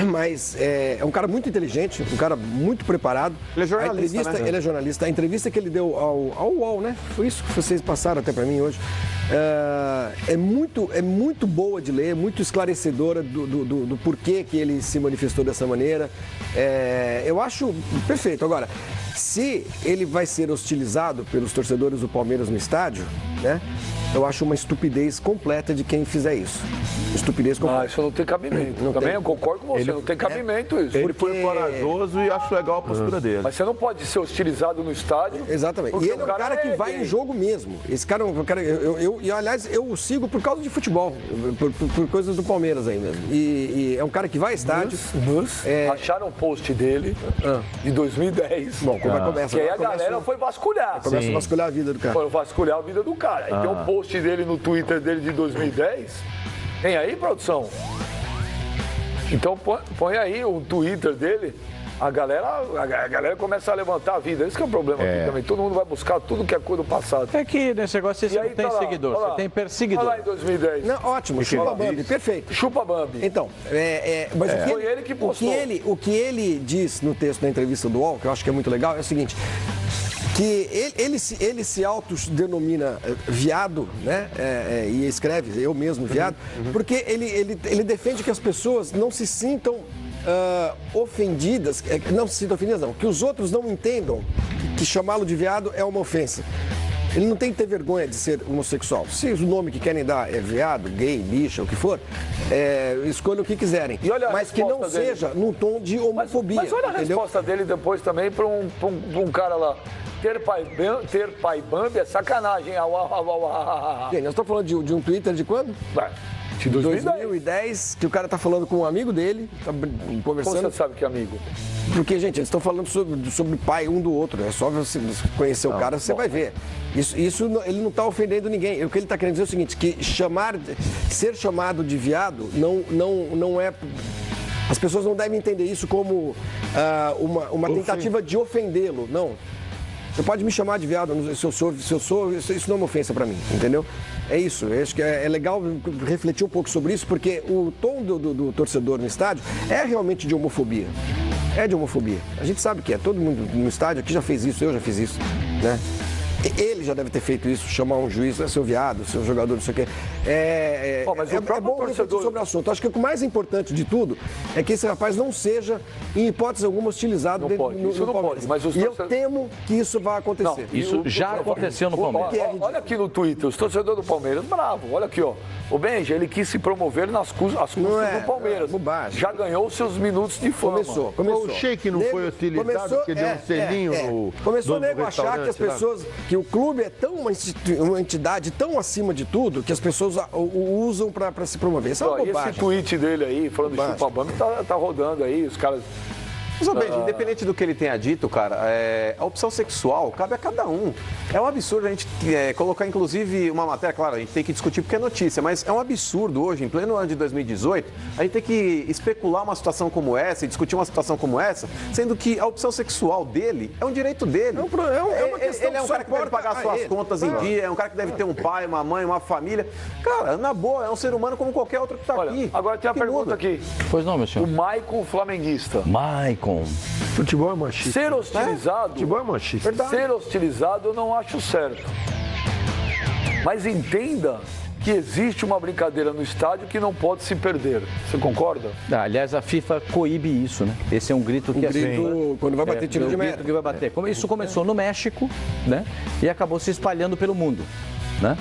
mas é um cara muito inteligente, um cara muito preparado. Ele é jornalista, né? Ele é jornalista. A entrevista que ele deu ao UOL, né? Foi isso que vocês passaram até para mim hoje. É muito boa de ler, muito esclarecedora do porquê que ele se manifestou dessa maneira. Eu acho perfeito. Agora, se ele vai ser hostilizado pelos torcedores do Palmeiras no estádio, né? Eu acho uma estupidez completa de quem fizer isso. Estupidez completa. Isso não tem cabimento. Também eu concordo com você, não tem cabimento isso. Ele foi corajoso e acho legal a postura dele. Mas você não pode ser hostilizado no estádio. Exatamente. E ele é um cara que vai em jogo mesmo. Esse cara é um cara. Aliás, eu o sigo por causa de futebol, por coisas do Palmeiras aí mesmo. E é um cara que vai a estádio. Acharam um post dele de 2010. Bom, como começa. Que aí a galera foi vasculhar. Começa a vasculhar a vida do cara. Foi vasculhar a vida do cara. Aí tem um post dele no Twitter dele de 2010. Tem aí, produção? Então põe aí o Twitter dele. A galera começa a levantar a vida. Esse que é o problema aqui também. Todo mundo vai buscar tudo que é coisa do passado. É que nesse negócio você não tem seguidor, você tem perseguidor. Olha lá em 2010. Não, ótimo, chupa Bambi, perfeito. Chupa Bambi. Então, mas foi ele que postou. O que ele diz no texto da entrevista do UOL, que eu acho que é muito legal, é o seguinte, que ele se autodenomina viado, né? E escreve, eu mesmo viado, porque ele defende que as pessoas não se sintam ofendidas, não se sintam ofendidas não, que os outros não entendam que chamá-lo de viado é uma ofensa. Ele não tem que ter vergonha de ser homossexual. Se o nome que querem dar é viado, gay, bicha, o que for, escolham o que quiserem. Mas que não seja num tom de homofobia. Mas olha a resposta dele depois também para um cara lá. Ter pai Bambi é sacanagem. Gente, nós estamos falando de um Twitter de quando? De 2010, que o cara tá falando com um amigo dele, tá conversando. Como você sabe que é amigo? Porque, gente, eles estão falando sobre o pai um do outro. É só você conhecer o cara, você vai ver. Isso ele não está ofendendo ninguém. O que ele está querendo dizer é o seguinte, que ser chamado de viado não é... As pessoas não devem entender isso como uma tentativa de ofendê-lo, não. Você pode me chamar de viado, se eu sou, isso não é uma ofensa para mim, entendeu? É isso, eu acho que é legal refletir um pouco sobre isso, porque o tom do torcedor no estádio é realmente de homofobia. É de homofobia. A gente sabe que é, todo mundo no estádio aqui já fez isso, eu já fiz isso, né? Ele já deve ter feito isso, chamar um juiz, seu viado, seu jogador, não sei o quê. Mas o próprio bom refletir sobre o assunto. Acho que o mais importante de tudo é que esse rapaz não seja, em hipótese alguma, hostilizado no Palmeiras. E eu temo que isso vai acontecer. Não, isso já aconteceu no Palmeiras. Olha aqui no Twitter, os torcedores do Palmeiras, bravo, olha aqui, ó. O Benja, ele quis se promover às custas do Palmeiras. Bobagem. Já ganhou os seus minutos de fama. Começou. O Sheik não foi hostilizado porque deu um selinho no... Começou o nego achar que as pessoas... Que o clube é tão uma entidade tão acima de tudo que as pessoas o usam para se promover. Isso é uma bobagem. Esse tweet dele aí, falando de chupa-bambi, tá rodando aí, os caras... Mas, Benja, independente do que ele tenha dito, cara, a opção sexual cabe a cada um. É um absurdo a gente colocar, inclusive, uma matéria, claro, a gente tem que discutir porque é notícia, mas é um absurdo hoje, em pleno ano de 2018, a gente ter que especular uma situação como essa e discutir uma situação como essa, sendo que a opção sexual dele é um direito dele. É uma questão ele é um cara que deve pagar suas contas em dia, é um cara que deve ter um pai, uma mãe, uma família. Cara, na boa, é um ser humano como qualquer outro que tá aqui. Agora tem uma pergunta aqui. Pois não, meu senhor. O Maicon flamenguista. Futebol é machista. Ser hostilizado. Futebol é machista. Ser hostilizado eu não acho certo. Mas entenda que existe uma brincadeira no estádio que não pode se perder. Você concorda? Aliás, a FIFA coíbe isso, né? Esse é um grito que quando vai bater tiro de meta. Que vai bater. Isso começou no México, né? E acabou se espalhando pelo mundo, né?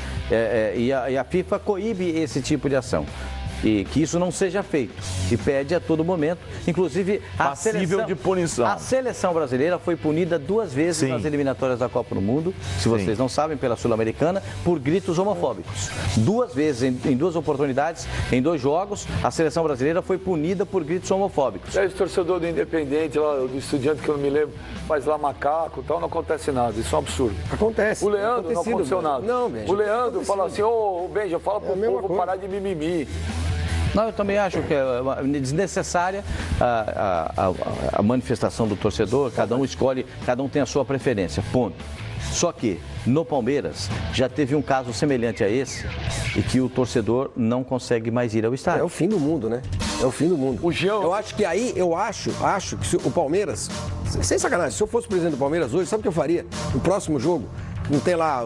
E a FIFA coíbe esse tipo de ação. E que isso não seja feito. E pede a todo momento, inclusive passível de punição. A seleção brasileira foi punida 2 vezes nas eliminatórias da Copa do Mundo, se vocês não sabem, pela Sul-Americana, por gritos homofóbicos. 2 vezes, em 2 oportunidades, em 2 jogos, a seleção brasileira foi punida por gritos homofóbicos. Esse torcedor do Independente, lá, do Estudiante, que eu não me lembro, faz lá macaco e tal, não acontece nada. Isso é um absurdo. Acontece. O Leandro não aconteceu nada. Não, Benja. O Leandro fala assim, ô Benja, fala pro povo parar de mimimi. Não, eu também acho que é desnecessária a manifestação do torcedor, cada um escolhe, cada um tem a sua preferência, ponto. Só que no Palmeiras já teve um caso semelhante a esse e que o torcedor não consegue mais ir ao estádio. É o fim do mundo, né? É o fim do mundo. O Jean... Eu acho que aí, acho que se o Palmeiras, sem sacanagem, se eu fosse presidente do Palmeiras hoje, sabe o que eu faria? No próximo jogo, não tem lá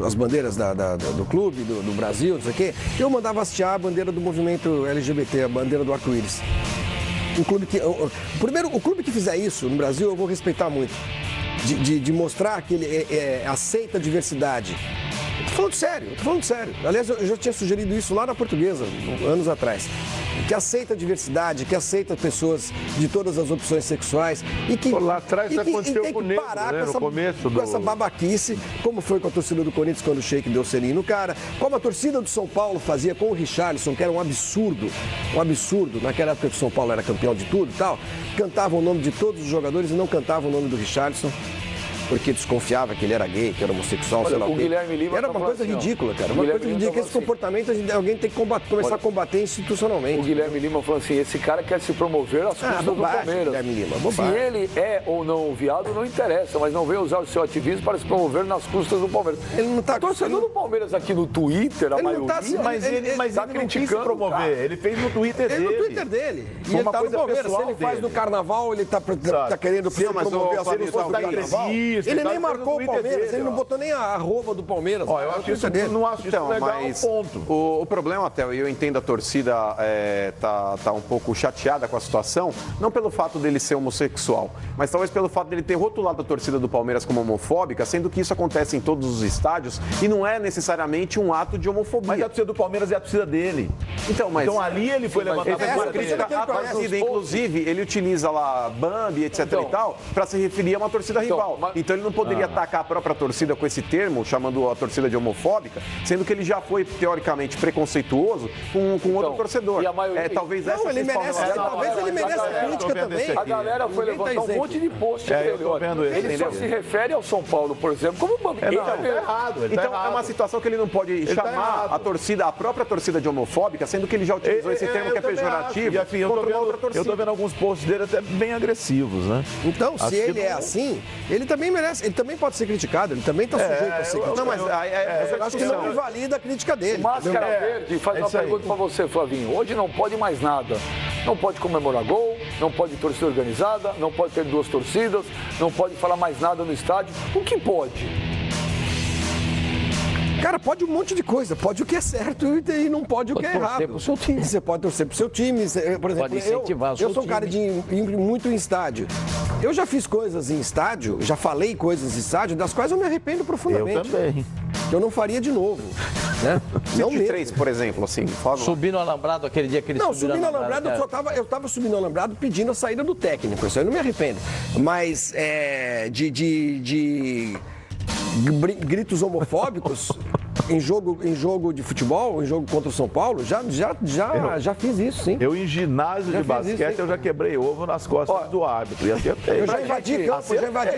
as bandeiras do clube, do Brasil, não sei o quê, eu mandava hastear a bandeira do movimento LGBT, a bandeira do arco-íris. O clube que fizer isso no Brasil, eu vou respeitar muito. De mostrar que ele aceita a diversidade. Eu tô falando sério. Aliás, eu já tinha sugerido isso lá na Portuguesa, anos atrás. Que aceita a diversidade, que aceita pessoas de todas as opções sexuais e que lá atrás aconteceu com o Negro, parar né, com essa babaquice, como foi com a torcida do Corinthians quando o Sheik deu selinho no cara, como a torcida do São Paulo fazia com o Richarlison, que era um absurdo, naquela época que o São Paulo era campeão de tudo e tal, cantava o nome de todos os jogadores e não cantava o nome do Richarlison. Porque desconfiava que ele era gay, que era homossexual, sei lá o quê. Guilherme Lima era uma coisa ridícula, cara. Uma coisa ridícula. Esse comportamento alguém tem que começar a combater institucionalmente. O Guilherme Lima falou assim, esse cara quer se promover às custas do Palmeiras. Guilherme Lima, se ele é ou não viado, não interessa, mas não vem usar o seu ativismo para se promover nas custas do Palmeiras. Ele não tá... O torcedor do Palmeiras aqui no Twitter, a maioria... Mas ele não quis se promover, ele fez no Twitter dele. No Twitter dele. E ele tá no Palmeiras. Se ele faz no Carnaval, ele tá querendo se promover as custas do Carnaval. Ele nem marcou o Palmeiras, ele não botou nem a arroba do Palmeiras. Eu acho isso dele. Não acho isso legal, mas ponto. O problema, Theo, e eu entendo a torcida tá um pouco chateada com a situação, não pelo fato dele ser homossexual, mas talvez pelo fato dele ter rotulado a torcida do Palmeiras como homofóbica, sendo que isso acontece em todos os estádios e não é necessariamente um ato de homofobia. Mas a torcida do Palmeiras é a torcida dele. Então ali ele foi levantado a crítica à torcida. Inclusive, ele utiliza lá Bambi, etc e tal, para se referir a uma torcida rival. Então ele não poderia atacar a própria torcida com esse termo, chamando a torcida de homofóbica, sendo que ele já foi, teoricamente, preconceituoso com outro torcedor. Talvez essa ele mereça crítica também. A galera foi levantar um monte de post ele só se refere ao São Paulo, por exemplo, como Bambi. Ele tá errado. Então é uma situação que ele não pode chamar a própria torcida de homofóbica, sendo que ele já utilizou esse termo que é pejorativo contra uma outra torcida. Eu tô vendo alguns posts dele até bem agressivos, né? Então, se ele é assim, ele também merece, ele também pode ser criticado, ele também está sujeito a ser criticado. Não, mas eu acho que não invalida a crítica dele. O Máscara Verde faz uma pergunta para você, Flavinho. Hoje não pode mais nada. Não pode comemorar gol, não pode torcida organizada, não pode ter duas torcidas, não pode falar mais nada no estádio. O que pode? Cara, pode um monte de coisa. Pode o que é certo e não pode o que é errado. Pro seu time. Você pode torcer pro seu time. Por exemplo, eu sou um cara de ir muito em estádio. Eu já fiz coisas em estádio, já falei coisas em estádio, das quais eu me arrependo profundamente. Eu também. Eu não faria de novo. Né? Não de 3, por exemplo, assim. Subir no alambrado aquele dia que ele subiu no alambrado. Eu tava subindo no alambrado pedindo a saída do técnico. Isso aí eu não me arrependo. Mas de gritos homofóbicos em jogo de futebol, em jogo contra o São Paulo, já fiz isso, sim. Eu em ginásio de basquete, eu já quebrei ovo nas costas do árbitro. E acertei. Eu já invadi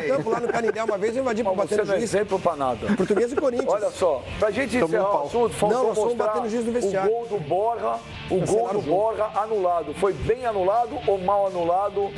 campo lá no Canindé uma vez, eu invadi para bater no juiz. Você não é exemplo para nada. Português e Corinthians. Olha só, pra gente encerrar o assunto, faltou mostrar o gol do Borja, anulado. Foi bem anulado ou mal anulado?